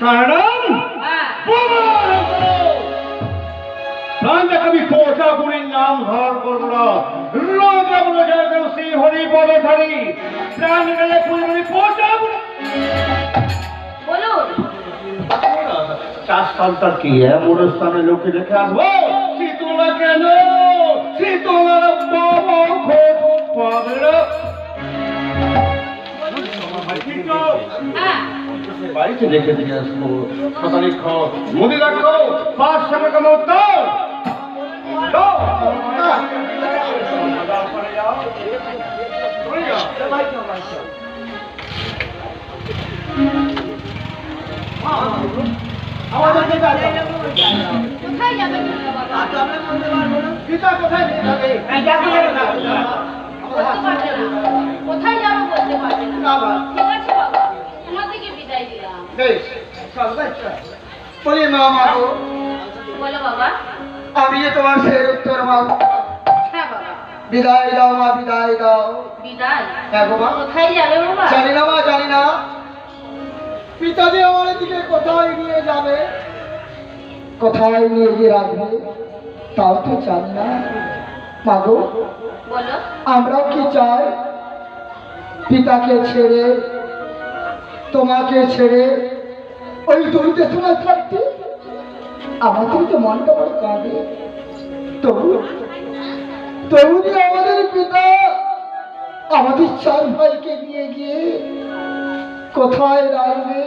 কারণ আমি কোটাগুলির নাম ধর করবো না। রাজা বলে যাবেন শ্রী হরি পদধারী প্রাণ গেলে পুরী কোটাগুলি বলুন চার সন্তান কি এমন স্থানে লোকে দেখে আসবো শীতলা কেন শীতলার বাবা খোঁজ পাবে না বাড়িতে দেখে দেখে আসবো সকালে মুদি রাখো 500 টাকা উত্তর কোথায় যাবে কোথায় যাবো বলতে পারবে না ঠিক আছে বাবা তোমাদেরকে বিদায় দিলাম বলো বাবা আমি যে তোমার সেই উত্তর মা হ্যাঁ বাবা বিদায় দাও মা বিদায় দাও বিদায় হ্যাঁ বাবা কোথায় যাবে বাবা জানি না মা জানি না পিতাজি আমার দিকে কোথায় নিয়ে যাবে কোথায় নিয়ে গিয়ে রাখবে তাও তো জানি না মাগো বলো আমরাও কি চাই পিতাকে ছেড়ে তোমাকে ছেড়ে ওই দড়িতে শোনা থাকতে আমাদের তো মনটা বড় কাঁদে তবু তবু যে আমাদের পিতা আমাদের 4 ভাইকে নিয়ে গিয়ে কোথায় রাখবে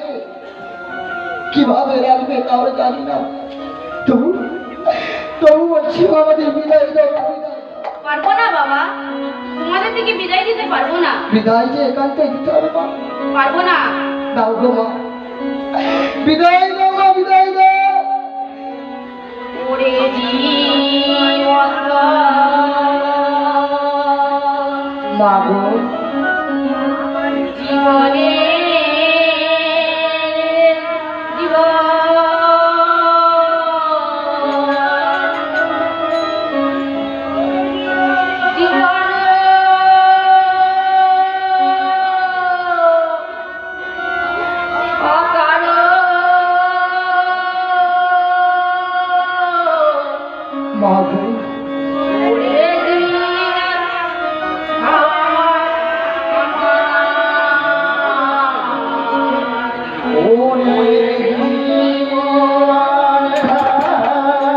কিভাবে রাখবে তাও জানি না তবু তবু বলছি আমাদের বিদায় দাও বিদায় পারবো না বাবা তোমাদের থেকে বিদায় দিতে পারবো না বিদায় যে একান্তে দিতে হবে মা পারবো না দাও গো মা বিদায় দাও মা বিদায় দাও ওরে মা গো